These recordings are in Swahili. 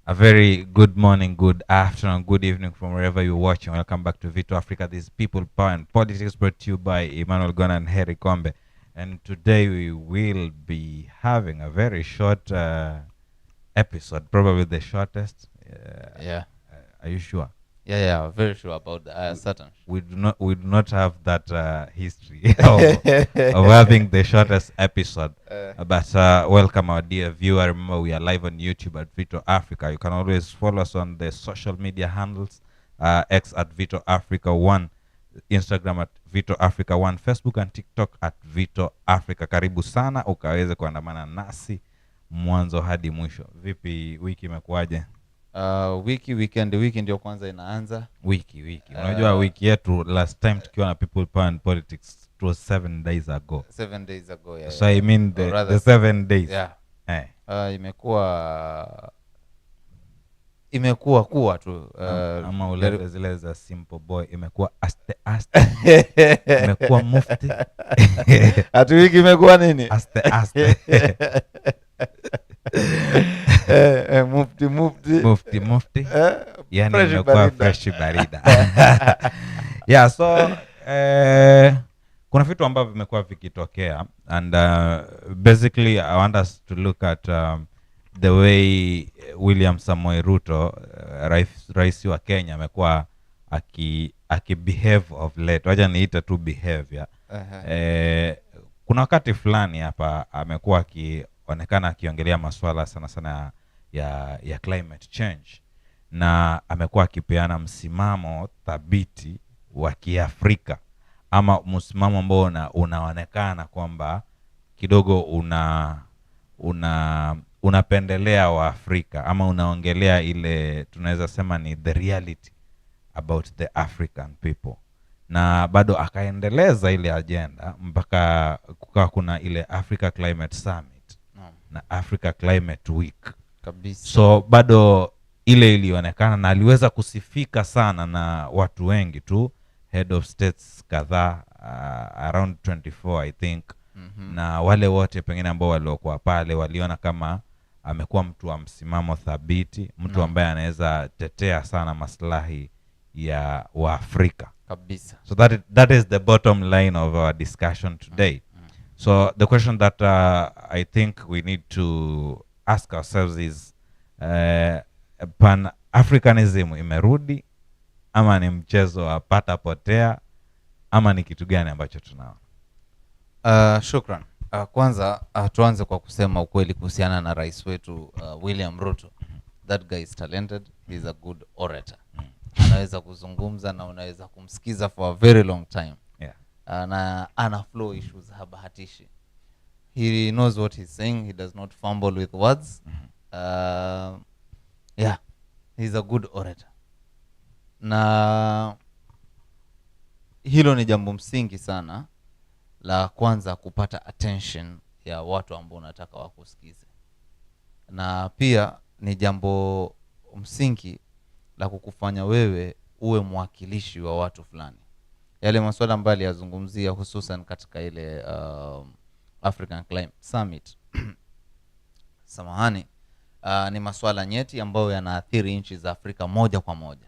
A very good morning, good afternoon, good evening from wherever you're watching. Welcome back to Vito Africa. This is People, Power and Politics brought to you by Emmanuel Gona and Harry Kombe. And today we will be having a very short episode, probably the shortest. Yeah, Are you sure? yeah, very sure about certain. We do not have that history of having the shortest episode. But welcome our dear viewer. Remember, we are live on YouTube at Vito Africa. You can always follow us on the social media handles, X at Vito Africa 1, Instagram at Vito Africa 1, Facebook and TikTok at Vito Africa. Karibu sana ukaweze kuandamana nasi mwanzo hadi mwisho. Vipi wiki imekuwaje? Wiki ndio kwanza inaanza. Wiki. Unajua wiki yetu last time tukiwa na People, Power and Politics, it was 7 days ago. 7 days ago, yeah. So I mean the 7 days. Yeah. Imekuwa kuwa tu. Ama ulete zile za simple boy. Imekuwa aste. Imekuwa mufti. Atu wiki imekuwa nini? Aste. Mufti. Yani imekuwa fresh barida. Yeah, so kuna vitu ambavyo vimekuwa vikitokea and basically I want us to look at the way William Samoei Ruto, rais wa Kenya, amekuwa akibehave of late. Wacha niita tu behavior. Kuna wakati fulani hapa amekuwa akionekana akiongelea masuala sana ya climate change, na amekuwa akipeana msimamo thabiti wa Kiafrika, ama msimamo ambao unaonekana kwamba kidogo unapendelea wa Afrika, ama unaongelea ile tunaweza sema ni the reality about the African people. Na bado akaendeleza ile agenda mpaka kukawa kuna ile Africa Climate Summit na Africa Climate Week kabisa. So bado ile ilionekana na aliweza kusifika sana na watu wengi tu, head of states kadhaa, around 24 I think. Na wale wote pengine ambao waliokuwa pale waliona kama amekuwa mtu wa msimamo thabiti, mtu ambaye anaweza tetea sana maslahi ya Waafrika kabisa. So that is the bottom line of our discussion today. So the question that I think we need to ask ourselves is Pan-Africanism imerudi, ama ni mchezo wa pata potea, ama ni kitu gani ambacho tunaona? Shukran. Kwanza tuanze kwa kusema ukweli kuhusiana na rais wetu William Ruto. That guy is talented, he's a good orator. Anaweza kuzungumza na unaweza kumsikiza for a very long time. Yeah. Na ana flow issues, habahatishi. He knows what he's saying, he does not fumble with words. Yeah, he's a good orator. Na hilo ni jambo msingi sana la kwanza kupata attention ya watu ambao unataka wakusikize. Na pia ni jambo msingi la kukufanya wewe uwe mwakilishi wa watu fulani. Yale masuala ambayo aliyazungumzia hususan katika ile African Climate Summit samahani, ni masuala nyeti ambayo yanaathiri nchi za Afrika moja kwa moja,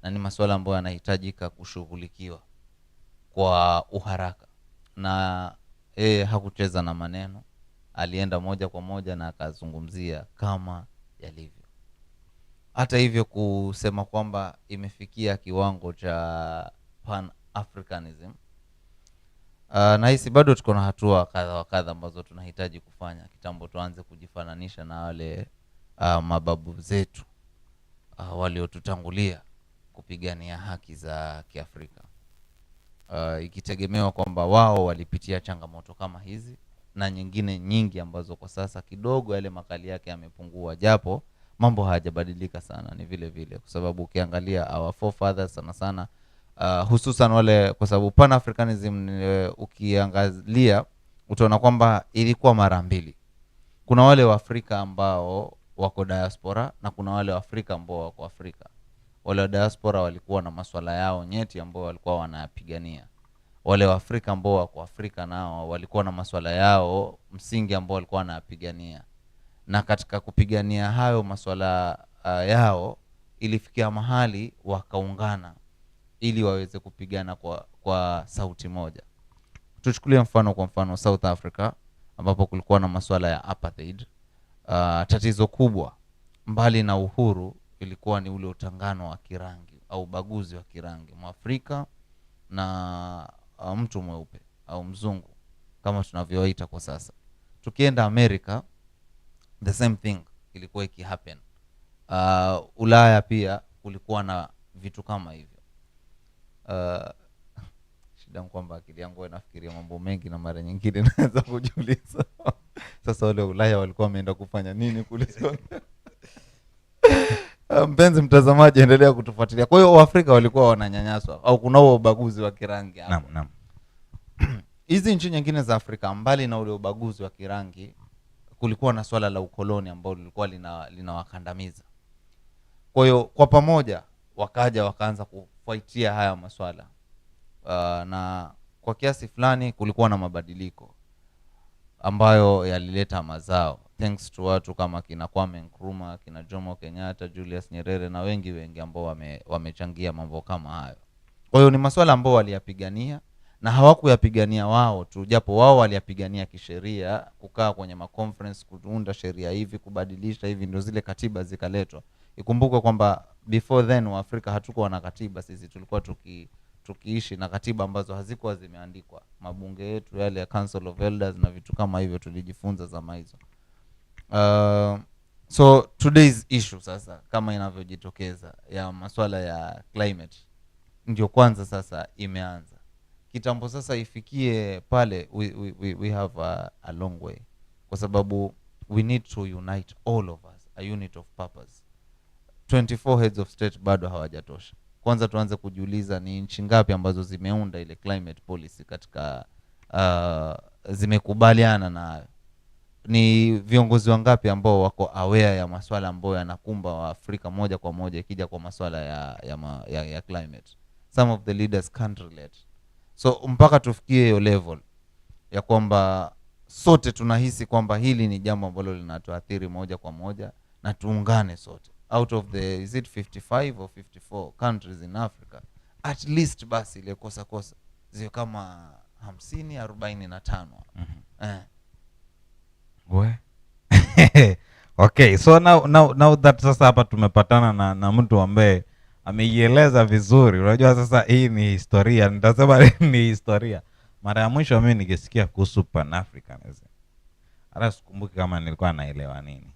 na ni masuala ambayo yanahitajika kushughulikiwa kwa uharaka. Na hakucheza na maneno, alienda moja kwa moja na akazungumzia kama yalivyo. Hata hivyo kusema kwamba imefikia kiwango cha Pan-Africanism, nahisi bado tuko na hatua kadha wa kadha ambazo tunahitaji kufanya. Kitambo tuanze kujifananisha na wale mababu zetu waliotutangulia kupigania haki za Kiafrika, ikitegemewa kwamba wao walipitia changamoto kama hizi na nyingine nyingi ambazo kwa sasa kidogo yale makali yake yamepungua, japo mambo hayajabadilika sana, ni vile vile. Kwa sababu ukiangalia our forefathers sana hususan wale, kwa sababu Pan-Africanism ukiangalia utaona kwamba ilikuwa mara mbili. Kuna wale wa Afrika ambao wako diaspora na kuna wale wa Afrika ambao wako Afrika. Wale wa diaspora walikuwa na masuala yao nyeti ambao walikuwa wanayapigania. Wale wa Afrika ambao wako Afrika nao walikuwa na masuala yao msingi ambao walikuwa wanayapigania. Na katika kupigania hayo masuala yao ilifikia mahali wakaungana ili waweze kupigana kwa sauti moja. Tuchukulie kwa mfano South Africa, ambapo kulikuwa na masuala ya apartheid. Tatizo kubwa mbali na uhuru ilikuwa ni ule utangano wa kirangi au ubaguzi wa kirangi, Mwafrika na mtu mweupe au mzungu kama tunavyoita kwa sasa. Tukienda America, the same thing ilikuwa ikihappen. Ulaya pia kulikuwa na vitu kama hivyo. Shida ni kwamba akili yangu inafikiria mambo mengi na mara nyingine naweza kujiuliza sasa wale Ulaya walikuwa wameenda kufanya nini kule? Mpenzi mtazamaji, endelea kutufuatilia. Kwa hiyo Waafrika walikuwa wananyanyaswa au kuna huo ubaguzi wa kirangi hapo? Naam. Hizi nchi nyingine za Afrika, mbali na ule ubaguzi wa kirangi, kulikuwa na swala la ukoloni ambao lilikuwa linawakandamiza. Kwa hiyo kwa pamoja wakaanza kufuatia haya maswala. Na kwa kiasi fulani kulikuwa na mabadiliko ambayo yalileta mazao, thanks to watu kama kina Kwame Nkrumah, kina Jomo Kenyatta, Julius Nyerere na wengi ambao wamechangia mambo kama hayo. Kwa hiyo ni masuala ambao waliyapigania, na hawakuyapigania wao tu, japo wao waliyapigania kisheria, kukaa kwenye conference, kuunda sheria hivi, kubadilisha hivi, ndio zile katiba zikaletwa. Ikumbuke kwamba before then Waafrika hatukuwa na katiba. Sisi tulikuwa tukiishi na katiba ambazo hazikuwa zimeandikwa. Mabunge yetu yale ya Council of Elders na vitu kama hivyo tulijifunza zama hizo. So today's issue sasa kama inavyojitokeza ya masuala ya climate ndio kwanza sasa imeanza. Kitambo sasa ifikie pale, we have a long way, kwa sababu we need to unite all of us, a unit of purpose. 24 heads of state bado hawajatosha. Kwanza tuanze kujiuliza ni nchi ngapi ambazo zimeunda ile climate policy katika zimekubaliana na ni viongozi wangapi ambao wako aware ya masuala ambayo yanakumba wa Afrika moja kwa moja ikija kwa masuala ya climate. Some of the leaders can't relate. So mpaka tufikie hiyo level ya kwamba sote tunahisi kwamba hili ni jambo ambalo linatuathiri moja kwa moja na tuungane sote. Out of the, is it 55 or 54 countries in Africa, at least basi ile kosa zio kama 50-45. Okay, so now that sasa hapa tumepatana na mtu ambaye ameieleza vizuri. Unajua sasa hii ni historia, nitasema ni historia. Mara ya mwisho mimi nikisikia kuhusu Pan-Africanism, hata sikumbuki kama nilikuwa naelewa nini,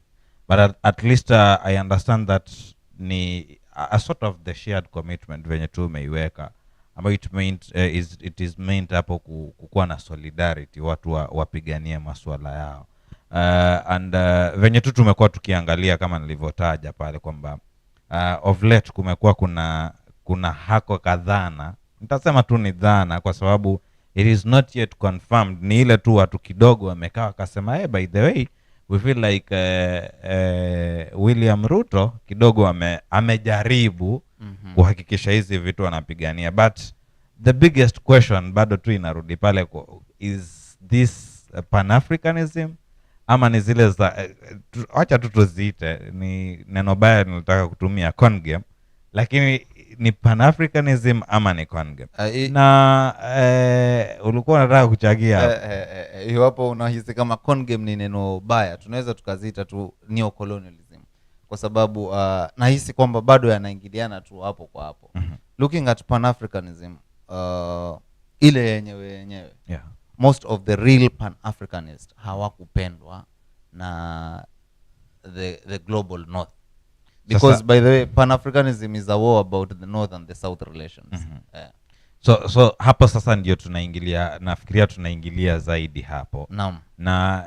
but at least I understand that ni a sort of the shared commitment venye tu umeiweka, ambayo it is meant hapo kukuwa na solidarity, watu wapiganie masuala yao. And venye tu tumekuwa tukiangalia kama nilivyotaja pale kwamba of late kumekuwa kuna hako kadhana, nitasema tu ni dhana kwa sababu it is not yet confirmed. Ni ile tu watu kidogo wamekaa wakasema hey, by the way we feel like William Ruto kidogo amejaribu kuhakikisha hizi vitu wanapigania, but the biggest question bado tu inarudi pale, is this Pan-Africanism ama ni zile za acha tu tuziite, ni neno baya nilitaka kutumia, con game, lakini ni Pan-Africanism ama ni con game? Na ulikuwa unataka kuchagia iwapo unahisi kama con game ni neno baya, tunaweza tukaziita tu neo-colonialism, kwa sababu nahisi kwamba bado yanaingiliana tu hapo kwa hapo. Looking at Pan-Africanism, ile yenyewe yeah, most of the real Pan-Africanists hawakupendwa na the global north, because by the way Pan-Africanism is a war about the north and the south relations. So hapo sasa ndio tunaingilia, nafikiria tunaingilia zaidi hapo. Naam. Na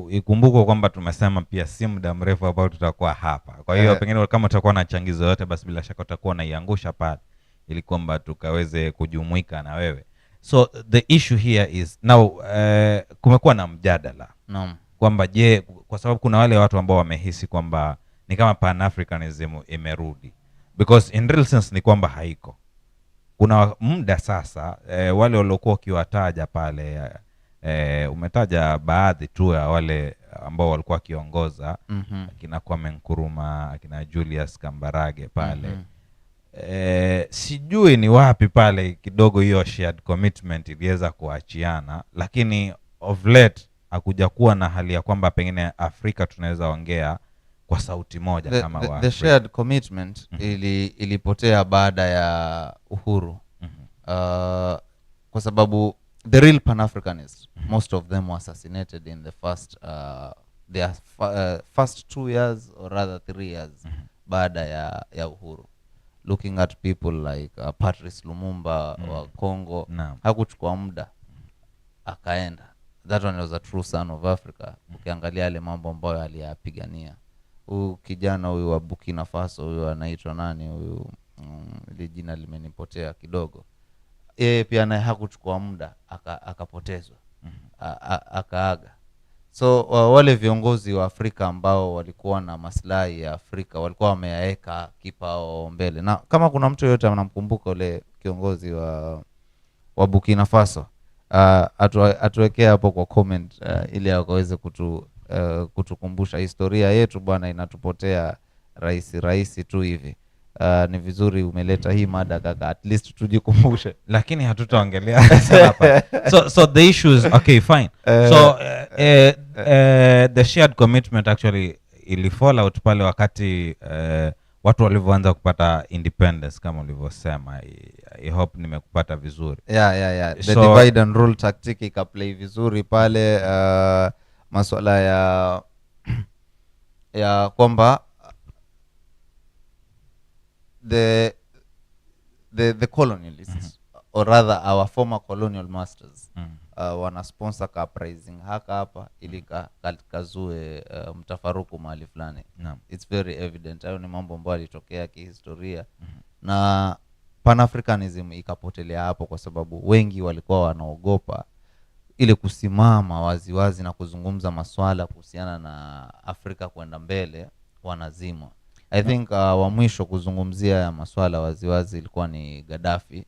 ikumbuke kwamba tumesema pia si muda mrefu ambao tutakuwa hapa. Kwa hiyo pengine kama utakuwa na changizo yote, basi bila shaka utakuwa naiangusha pale ili kwamba tukaweze kujumuika na wewe. So the issue here is now kumekuwa na mjadala. Naam. Kwamba je, kwa sababu kuna wale watu ambao wamehisi kwamba ni kama Pan-Africanism imerudi, because in real sense ni kwamba haiko. Kuna muda sasa wale waliokuwa kiwataja pale umetaja baadhi tu ya wale ambao walikuwa wakiongoza, Mhm. akina Kwame Nkrumah, akina Julius Kambarage pale. Mhm. Sijui ni wapi pale kidogo hiyo shared commitment iliweza kuachiana, lakini of late hakuja kuwa na hali ya kwamba pengine Afrika tunaweza ongea kwa sauti moja kama wa The Afrika. shared commitment ilipotea baada ya uhuru. Kwa sababu the real Pan-Africanists, most of them were assassinated in the first 2 years or rather 3 years baada ya uhuru. Looking at people like Patrice Lumumba wa Congo, hakuchukua muda akaenda. That one was a true son of Africa. Ukiangalia yale mambo ambayo aliyapigania. Huyu kijana huyu wa Burkina Faso, huyu anaitwa nani huyu, ile jina limenipotea kidogo. Yeye pia naye hakuchukua muda akapotezwa. Akaaga. So wale viongozi wa Afrika ambao walikuwa na maslahi ya Afrika walikuwa wameyaeka kipao mbele. Na kama kuna mtu yote anamkumbuka ule kiongozi wa Burkina Faso, atuwekea hapo kwa comment ili akaweze kutukumbusha historia yetu bwana, inatupotea rais tu hivi. Ni vizuri umeleta hii mada kaka, at least tujikumbushe, lakini hatutaongelea hapa. So the issues, okay fine. So the shared commitment actually ili fall out pale wakati watu walivyoanza kupata independence kama ulivyosema. I hope nimekupata vizuri. Yeah. The divide and rule tactic ikaplay vizuri pale. Masuala ya kwamba the colonialists or rather our former colonial masters wana sponsor ka uprising hapa ili kazue mtafaruku mahali fulani. It's very evident. Hayo ni mambo ambayo yalitokea kihistoria. Na Pan-Africanism ikapotelea hapo kwa sababu wengi walikuwa wanaogopa ile kusimama waziwazi na kuzungumza maswala kuhusiana na Afrika kwenda mbele, wanazimwa. I think wa mwisho kuzungumzia ya maswala waziwazi ilikuwa ni Gaddafi,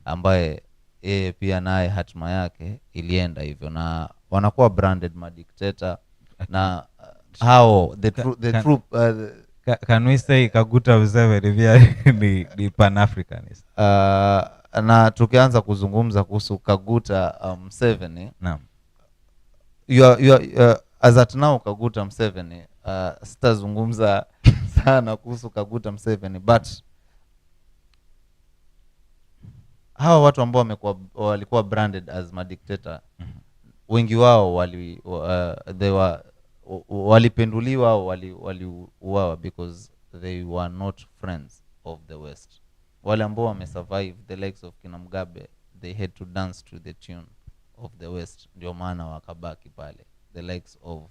ambaye yeye pia naye hatima yake ilienda hivyo, na wanakuwa branded dictator. Na how the true can we say Kaguta Museveni pia ni Pan-Africanist? Na tukianza kuzungumza kuhusu Kaguta Museveni, naam, you are as at now Kaguta Museveni, sitazungumza sana kuhusu Kaguta Museveni, but hawa watu ambao walikuwa branded as dictator, wengi wao walipenduliwa, waliuawa because they were not friends of the West. Wale ambao wamesurvive, the likes of kina Mugabe, they had to dance to the tune of the West, ndio maana wakabaki pale, the likes of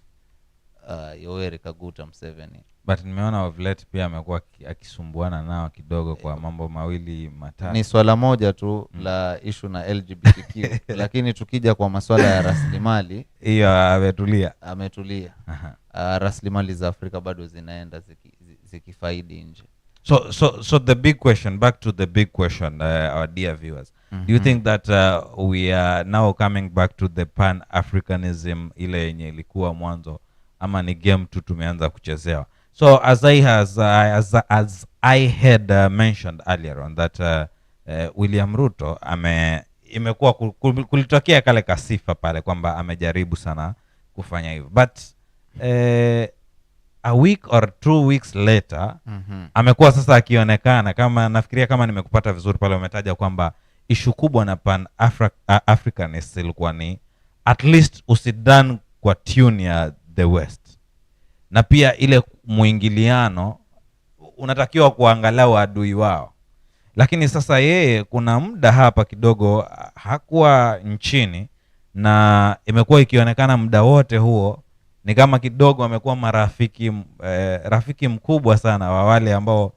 Yoweri Kaguta Museveni. But nimeona of late pia amekuwa akisumbuana nao kidogo kwa mambo mawili matatu. Ni swala moja tu la issue na LGBTQ lakini tukija kwa masuala ya rasilimali, hiyo ametulia. Rasilimali za Afrika bado zinaenda zikifaidi nje. So the big question, back to the big question, our dear viewers, do you think that we are now coming back to the Pan-Africanism ile yenye ilikuwa mwanzo, ama ni game tu tumeanza kuchezewa? So as I had mentioned earlier on that William Ruto imekuwa kulitokea kale kasifa pale kwamba amejaribu sana kufanya hivyo, but a week or 2 weeks later amekuwa sasa akionekana kama, nafikiria kama nimekupata vizuri pale, umetaja kwamba issue kubwa na Pan-Africanist ilikuwa ni at least usidan kwa tune ya the West, na pia ile muingiliano unatakiwa kuangalau adui wao. Lakini sasa yeye kuna muda hapa kidogo hakuwa nchini, na imekuwa ikionekana muda wote huo ni kama kidogo amekuwa rafiki mkubwa sana wa wale ambao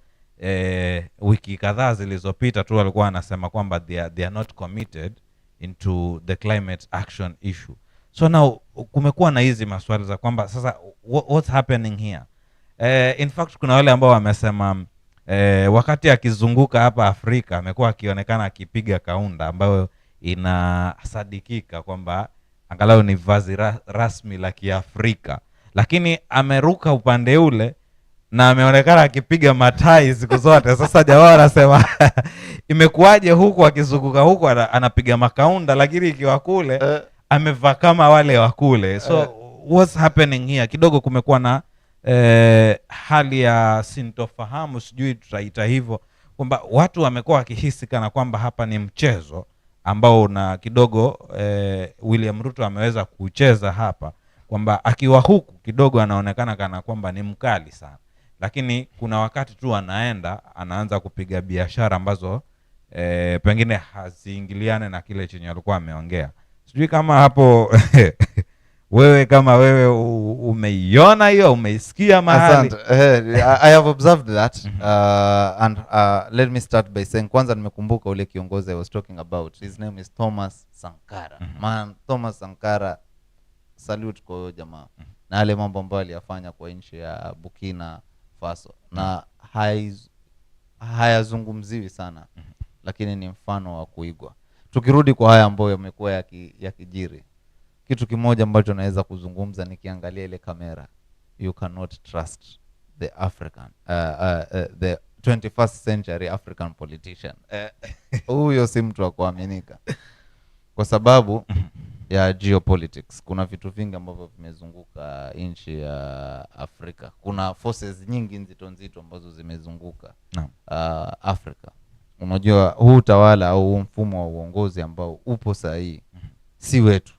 wiki kadhaa zilizopita tu walikuwa wanasema kwamba they are not committed into the climate action issue. So now kumekuwa na hizi maswali za kwamba sasa what's happening here? In fact kuna wale ambao wamesema wakati akizunguka hapa Afrika amekuwa akionekana akipiga kaunda ambayo inasadikika kwamba angalau ni vazi rasmi la Kiafrika, lakini ameruka upande ule na ameonekana akipiga matai siku zote. Sasa jamaa anasema imekuwaje huku akizunguka huku anapiga makaunda, lakini ikiwa kule amevaa kama wale wa kule. So what's happening here? Kidogo kumekuwa na hali ya sintofahamu, sijui tutaita hivyo, kwamba watu wamekuwa wakihisi kana kwamba hapa ni mchezo ambao na kidogo William Ruto ameweza kucheza hapa, kwamba akiwa huku kidogo anaonekana kana kwamba ni mkali sana, lakini kuna wakati tu anaanza kupiga biashara ambazo pengine haziingiliane na kile chenye alikuwa ameongea. Sijui kama hapo wewe kama wewe umeiona hiyo, umeisikia mahali? I have observed that. And let me start by saying, kwanza nimekumbuka ule kiongozi I was talking about, his name is Thomas Sankara. Man, Thomas Sankara, salute kwa huyo jamaa na yale mambo ambayo aliyafanya kwa nchi ya Burkina Faso, na hayazungumziwi sana, lakini ni mfano wa kuigwa. Tukirudi kwa haya ambayo yamekuwa yakijiri, kitu kimoja ambacho naweza kuzungumza nikiangalia ile kamera, you cannot trust the African the 21st century African politician. Huyo si mtu wa kuaminika kwa sababu ya geopolitics. Kuna vitu vingi ambavyo vimezunguka nchi ya Afrika. Kuna forces nyingi nzito ambazo zimezunguka Afrika. Unajua huu utawala au mfumo wa uongozi ambao upo sahihi si wetu,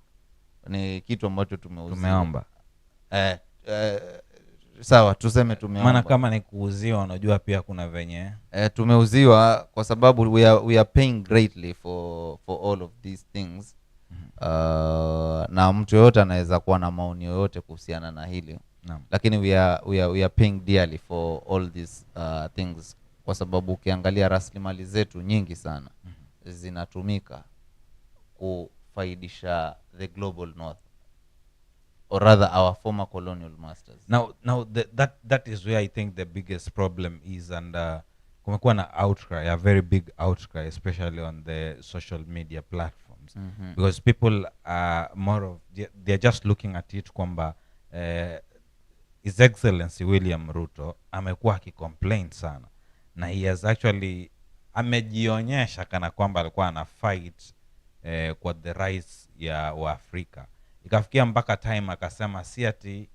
ni kitu ambacho tumeomba. Sawa, tuseme tumeomba. Maana kama ni kuuziwa, unajua pia kuna venye tumeuziwa, kwa sababu we are paying greatly for all of these things. Na mtu yote anaweza kuwa na maoni yoyote kuhusiana na hili, lakini we are paying dearly for all these things, kwa sababu ukiangalia rasilimali zetu nyingi sana zinatumika kufaidisha the global north, or rather our former colonial masters. Now that is where I think the biggest problem is, and kumekuwa na outcry, a very big outcry, especially on the social media platforms, because people are more of, they're just looking at it kwamba His Excellency William Ruto amekuwa akicomplain sana, na he has actually amejionyesha kana kwamba alikuwa ana fight kwa the rights ya Waafrika. Ikafikia mpaka time akasema si ati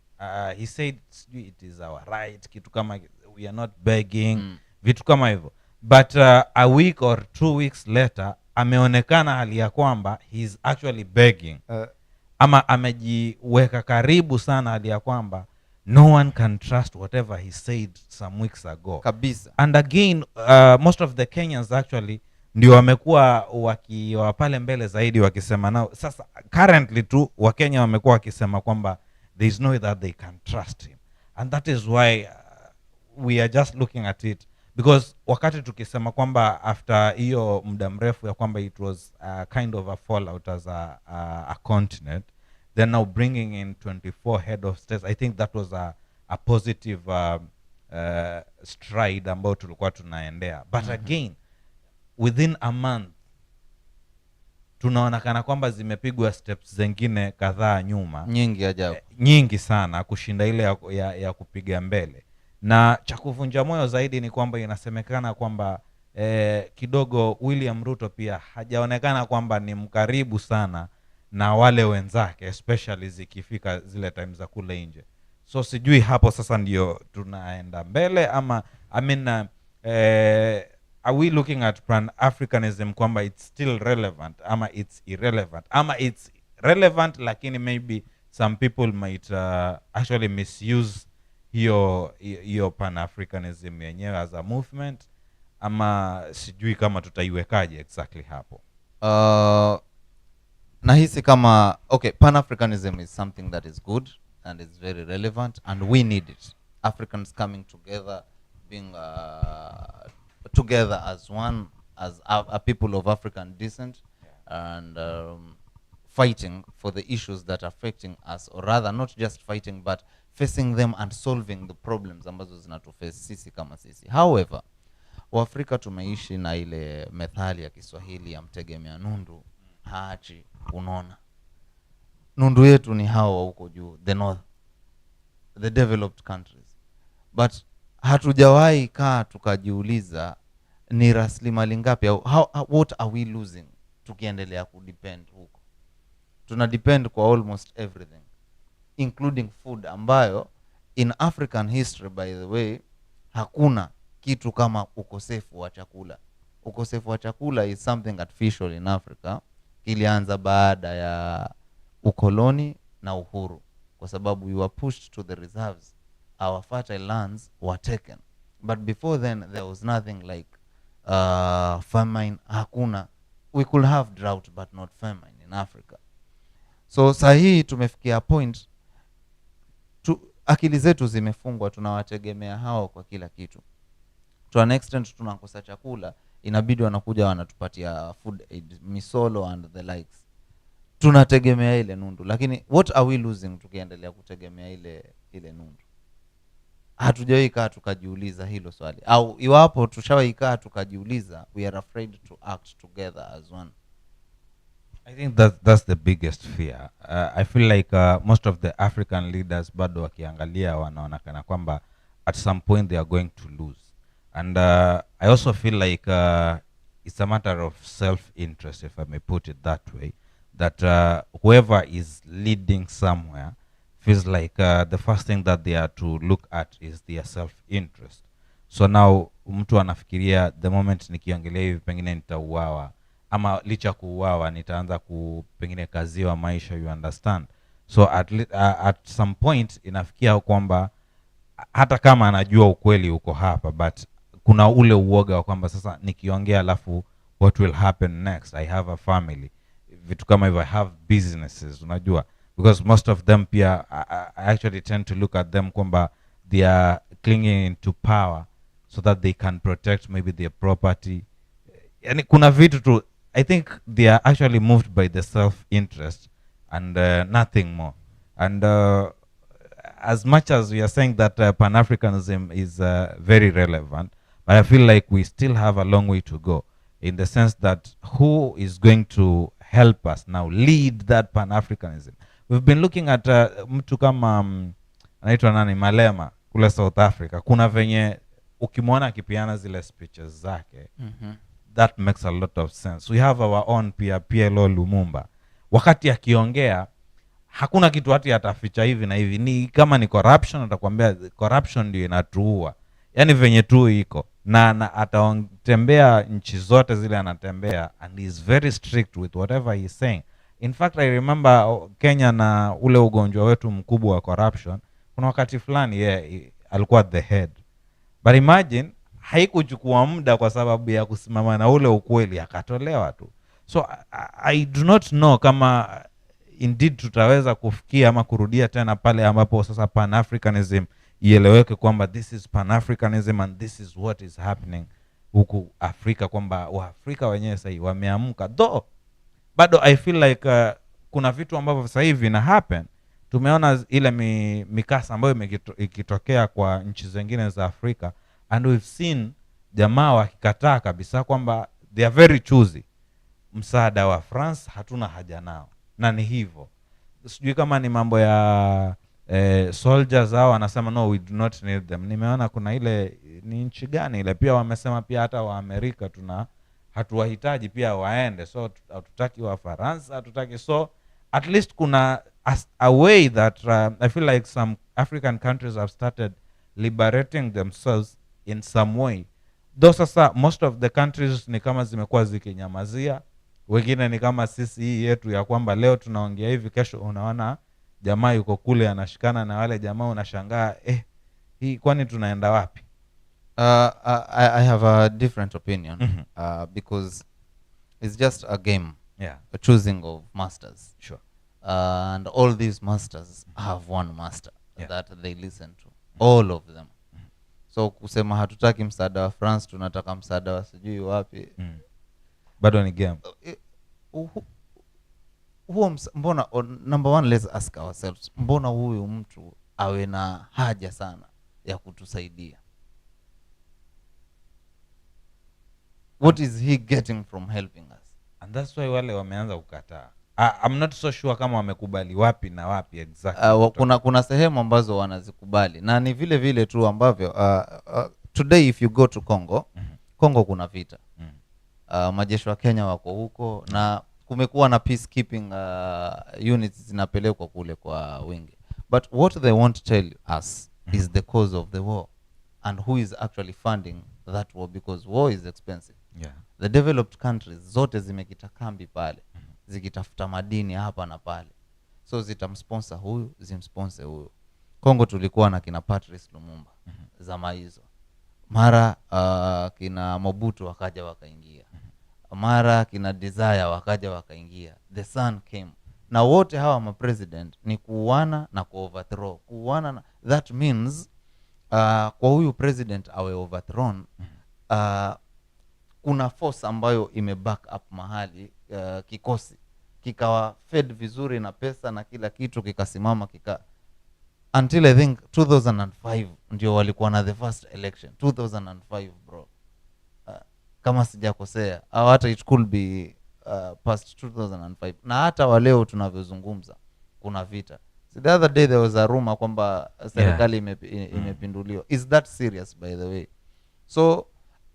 he said it is our right, kitu kama we are not begging, vitu kama hivyo. But a week or 2 weeks later ameonekana hali ya kwamba he is actually begging, ama amejiweka karibu sana hali ya kwamba no one can trust whatever he said some weeks ago kabisa. And again most of the Kenyans actually ndio wamekuwa wakiwa pale mbele zaidi wakisema nao. Sasa currently tu Wakenya wamekuwa wakisema kwamba there is no way that they can trust him, and that is why we are just looking at it, because wakati tukisema kwamba after hiyo muda mrefu ya kwamba it was kind of a fallout as a continent, then now bringing in 24 head of states, I think that was a positive stride ambao tulikuwa tunaendea. But again, within a month tunaonekana kwamba zimepigwa steps zingine kadhaa nyuma, nyingi ajabu, nyingi sana kushinda ile ya kupiga mbele. Na cha kuvunja moyo zaidi ni kwamba inasemekana kwamba kidogo William Ruto pia hajaonekana kwamba ni mkaribu sana na wale wenzake, especially zikifika zile time za kule nje. So sijui hapo sasa ndio tunaenda mbele ama are we looking at Pan-Africanism kwamba it's still relevant ama it's irrelevant, ama it's relevant lakini maybe some people might actually misuse hiyo Pan-Africanism yenyewe as a movement, ama sijui kama tutaiwekaje exactly hapo. Nahisi kama Pan-Africanism is something that is good and is very relevant, and we need it. Africans coming together, being together as one, as a people of African descent, and fighting for the issues that are affecting us, or rather not just fighting but facing them and solving the problems ambazo zinatuface sisi kama sisi. However, Waafrika tumeishi na ile methali ya Kiswahili ya mtegemea nundu haachi unona. nundu yetu ni hao wa huko juu, the north, the developed countries. But hatujawahi kaa tukajiuliza ni rasilimali ngapi au what are we losing tukiendelea kudepend huko. Tuna depend kwa almost everything including food, ambayo in African history by the way hakuna kitu kama ukosefu wa chakula. Ukosefu wa chakula is something artificial in Africa. Kilianza baada ya ukoloni na uhuru, kwa sababu we were pushed to the reserves, our fertile lands were taken. But before then there was nothing like famine. Hakuna. We could have drought but not famine in Africa. So sahi tumefikia point akili zetu zimefungwa, tunawategemea hao kwa kila kitu. To an extent tunakosa chakula, inabidi wanakuja wanatupatia food aid, misolo and the likes. Tunategemea ile nundu, lakini what are we losing tukiendelea kutegemea ile nundu? Hatujawahi kaa tukajiuliza hilo swali, au iwapo tushawahi kaa tukajiuliza, we are afraid to act together as one. I think that's the biggest fear. I feel like most of the African leaders bado wakiangalia wanaonekana kwamba at some point they are going to lose. And I also feel like it's a matter of self-interest, if I may put it that way, that whoever is leading somewhere feels like the first thing that they are to look at is their self-interest. So now mtu anafikiria the moment nikiongelea hivi pengine nitauawa, ama licha kuuawa nitaanza pengine kaziwa maisha, you understand. So at some point inafikia kwamba hata kama anajua ukweli uko hapa, but kuna ule uoga wa kwamba sasa nikiongea alafu what will happen next, I have a family, vitu kama hivyo, I have businesses, unajua, because most of them pia I actually tend to look at them kwamba they are clinging to power so that they can protect maybe their property. Yani kuna vitu tu, I think they are actually moved by the self-interest and nothing more. And as much as we are saying that Pan-Africanism is very relevant, but I feel like we still have a long way to go, in the sense that who is going to help us now lead that Pan-Africanism? We've been looking at mtu kama anaitwa nani, Malema kule South Africa. Kuna venye ukimwona akipiana zile speeches zake, that makes a lot of sense. We have our own PLO Lumumba. Wakati akiongea hakuna kitu hati ataficha hivi na hivi. Ni kama ni corruption atakwambia corruption ndio inatuua. Yani venye tu iko. Na atatembea nchi zote zile anatembea, and he is very strict with whatever he is saying. In fact, I remember Kenya na ule ugonjwa wetu mkubwa wa corruption, kuna wakati fulani alikuwa the head. But imagine haikuchukua muda kwa sababu ya kusimama na ule ukweli akatolewa tu. So I do not know kama indeed tutaweza kufikia ama kurudia tena pale ambapo sasa Pan-Africanism ieleweke kwamba this is Pan-Africanism and this is what is happening huku Afrika, kwamba Waafrika wenyewe sasa wameamka. Though bado I feel like kuna vitu ambavyo sasa hivi na happen. Tumeona ile mikasa ambayo ikitokea kwa nchi zingine za Afrika, and we've seen jamaa wakikataa kabisa kwamba they are very choosy. Msaada wa France hatuna haja nao. Na ni hivyo. Sijui kama ni mambo ya soldiers hao wanasema no, we do not need them. Nimeona kuna ile ni nchi gani ile pia wamesema pia hata wa Amerika hatuwahitaji pia waende. So hatutaki wa France, hatutaki. So at least kuna a way that I feel like some African countries have started liberating themselves in some way. Though sasa most of the countries ni kama zimekuwa zikinyamazia. Wengine ni kama sisi hii yetu ya kwamba leo tunaongea hivi, kesho unaona jamaa yuko kule anashikana na wale jamaa, unashangaa hii kwani tunaenda wapi? I have a different opinion. Because it's just a game. Yeah. A choosing of masters. Sure. And all these masters have one master that they listen to. All of them. So kusema hatutaki msaada wa France, tunataka msaada wa sijui wapi. Bado ni game. Mbona, number one, let's ask ourselves, mbona huyu mtu awe na haja sana ya kutusaidia? What is he getting from helping us? And that's why wale wameanza kukataa. I'm not so sure kama wamekubali wapi na wapi exactly. Kuna sehemu ambazo wanazikubali na ni vile vile tu ambavyo today if you go to Congo, Congo kuna vita. Majeshi wa Kenya wako huko na kumekuwa na peacekeeping units zinapelekwa kule kwa wingi. But what they want to tell us is the cause of the war and who is actually funding that war, because war is expensive. Yeah. The developed countries zote zimekita kambi pale, zikitafuta madini hapa na pale, so zitamsponsor huyu, zimsponsor huyu. Kongo tulikuwa na kina Patrice Lumumba zama hizo, mara kina Mobutu wakaja wakaingia, mara kina Desire wakaja wakaingia, the sun came. Na wote hawa ma president ni kuuana na ku-overthrow, kuuana na, that means kwa huyu president awe overthrown, kuna force ambayo back up mahali, kikosi kikawa fed vizuri na pesa na kila kitu, kikasimama until I think 2005 ndio walikuwa na the first election. 2005 bro, kama sijakosea, au hata it could be past 2005. Na hata waleo tunavyozungumza kuna vita. So the other day there was a rumor kwamba serikali imepinduliwa. Is that serious by the way? So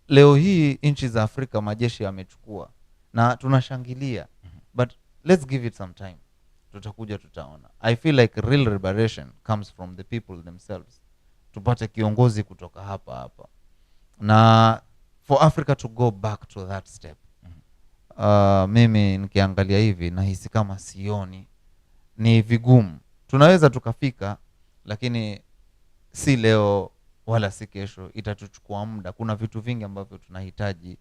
leo hii nchi za Afrika majeshi yamechukua na tunashangilia, but let's give it some time, tutakuja tutaona. I feel like real liberation comes from the people themselves. Tupate kiongozi kutoka hapa na for Africa to go back to that step. Mimi nikiangalia hivi nahisi kama sioni, ni vigumu. Tunaweza tukafika, lakini si leo wala si kesho, itatuchukua muda. Kuna vitu vingi ambavyo tunahitaji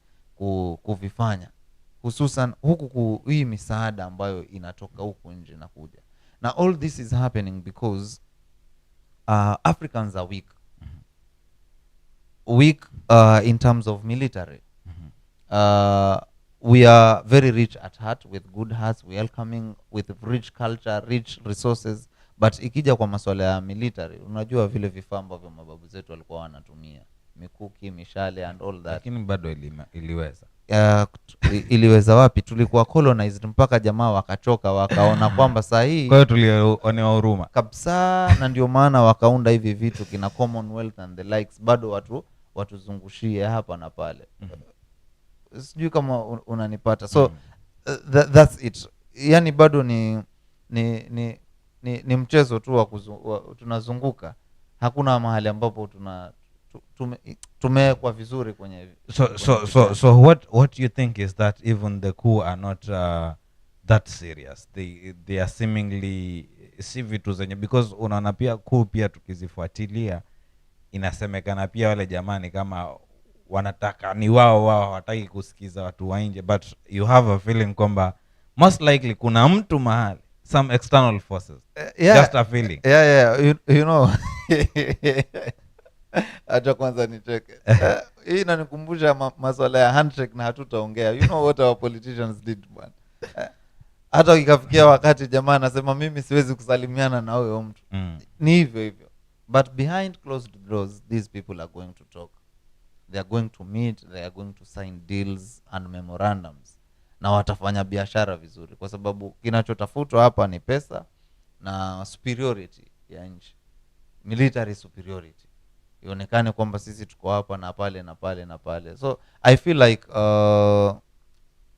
kuvifanya, hususan huku hii misaada ambayo inatoka huku nje na kuja. Na all this is happening because Africans are weak. Weak in terms of military. We are very rich at heart, with good hearts, welcoming, with rich culture, rich resources, but ikija kwa masuala ya military, unajua vile vifaa ambavyo mababu zetu walikuwa wanatumia, mikuki, mishale and all that, lakini bado iliweza. Iliweza wapi? Tulikuwa colonized mpaka jamaa wakachoka, wakaona kwamba sahihi, kwa hiyo tulionewa huruma kabisa, na ndio maana wakaunda hivi vitu kina Commonwealth and the likes, bado watuzungushie hapa na pale. Sijui kama unanipata. So that's it. Yani bado ni mchezo tu wa tunazunguka. Hakuna mahali ambapo tumewekwa vizuri kwenye so what you think is that even the coup are not that serious? They are seemingly si vitu zenye, because unaona pia coup pia tukizifuatilia inasemekana pia wale jamani kama wanataka ni wao hawataki kusikiza watu wa nje, but you have a feeling kwamba most likely kuna mtu mahali, some external forces. Just a feeling. You know. Acha kwanza nicheke. Hii inanikumbusha masuala ya handshake na hatutaongea. You know what our politicians did, man. Hata ikafikia wakati jamaa anasema mimi siwezi kusalimiana na huyo mtu. Ni hivyo. But behind closed doors, these people are going to talk. They are going to meet, they are going to sign deals and memorandums. Na watafanya biashara vizuri, kwa sababu kinachotafutwa hapa ni pesa na superiority ya nchi. Military superiority. Ionekane kwamba sisi tuko hapa na pale na pale na pale. So I feel like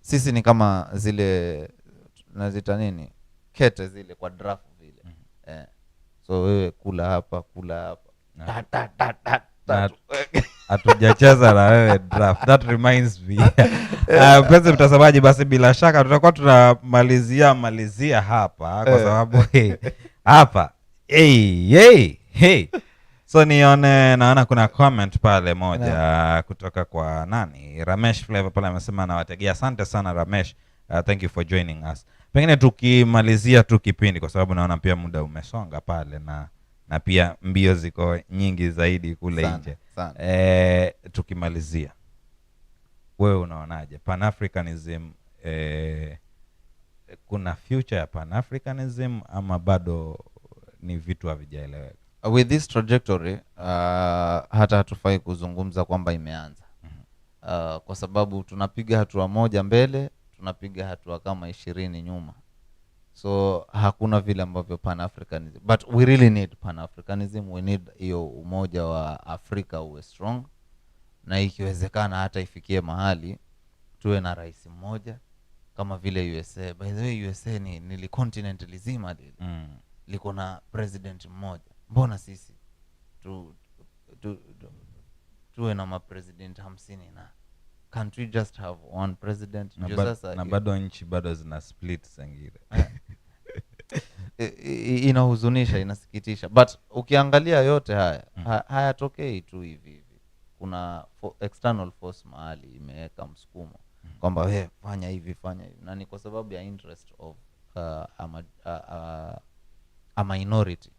sisi ni kama zile nazita nini, kete zile kwa draft vile. So wewe kula hapa hatujacheza na wewe draft. That reminds me. Mpenzi mtazamaji, basi bila shaka tutakuwa tunamalizia hapa kwa sababu hapa hey. So naona kuna comment pale moja kutoka kwa Ramesh Flavor pale, amesema nawategea. Asante sana Ramesh. Thank you for joining us. Pengine tukimalizia tu kipindi, kwa sababu naona pia muda umesonga pale na pia mbio ziko nyingi zaidi kule nje. Tukimalizia, wewe unaonaje Pan-Africanism? Kuna future ya Pan-Africanism ama bado ni vitu havijaeleweka? With this trajectory, hata hatufai kuzungumza kwamba imeanza. Kwa sababu tunapiga hatua moja mbele, tunapiga hatua kama 20 nyuma. So hakuna vile ambavyo pan-Africanism, but we really need pan-Africanism. We need hiyo umoja wa Afrika uwe strong, na ikiwezekana hata ifikie mahali tuwe na rais mmoja kama vile USA. By the way, USA ni continent lizima liko na president mmoja. Mbona sisi tuwe na mapresident 50 na can't we just have one president? Na bado nchi bado zina split sangire. Inahuzunisha, inasikitisha, but ukiangalia yote haya hayatokei tu hivi. Kuna external force mahali imeweka msukumo kwamba fanya hivi, na ni kwa sababu ya interest of a minority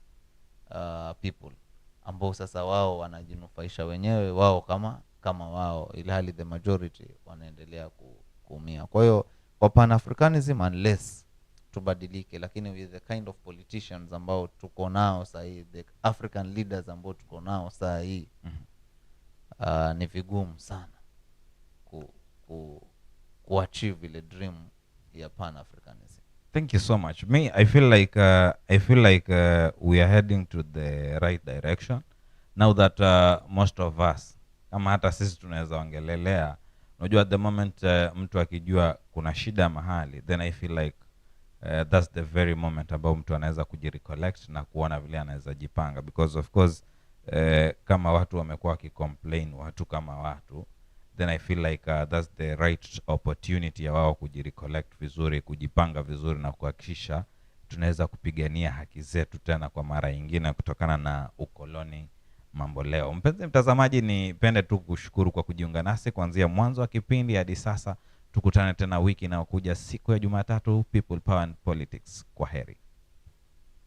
people ambao sasa wao wanajinufaisha wenyewe wao kama wao, ilhali the majority wanaendelea kuumia. Kwa hiyo kwa pan-Africanism, unless tubadilike, lakini with the kind of politicians ambao tuko nao sasa hii, the African leaders ambao tuko nao sasa hii, ni vigumu sana kuachieve ile dream ya pan-Africanism. Thank you so much. Me, I feel like we are heading to the right direction now that most of us, kama hata sisi tunaweza ongelelea, unajua at the moment mtu akijua kuna shida mahali, then I feel like that's the very moment ambao mtu anaweza kujirecollect na kuona vile anaweza jipanga, because of course kama watu wamekuwa wakicomplain watu kama watu, then I feel like that's the right opportunity ya wao kujirecollect vizuri, kujipanga vizuri na kuhakikisha tunaweza kupigania haki zetu tena kwa mara nyingine kutokana na ukoloni mambo leo. Mpenzi mtazamaji, nipende tu kushukuru kwa kujiunga nasi kuanzia mwanzo wa kipindi hadi sasa. Tukutane tena wiki inayokuja siku ya Jumatatu. People, Power and Politics. Kwaheri.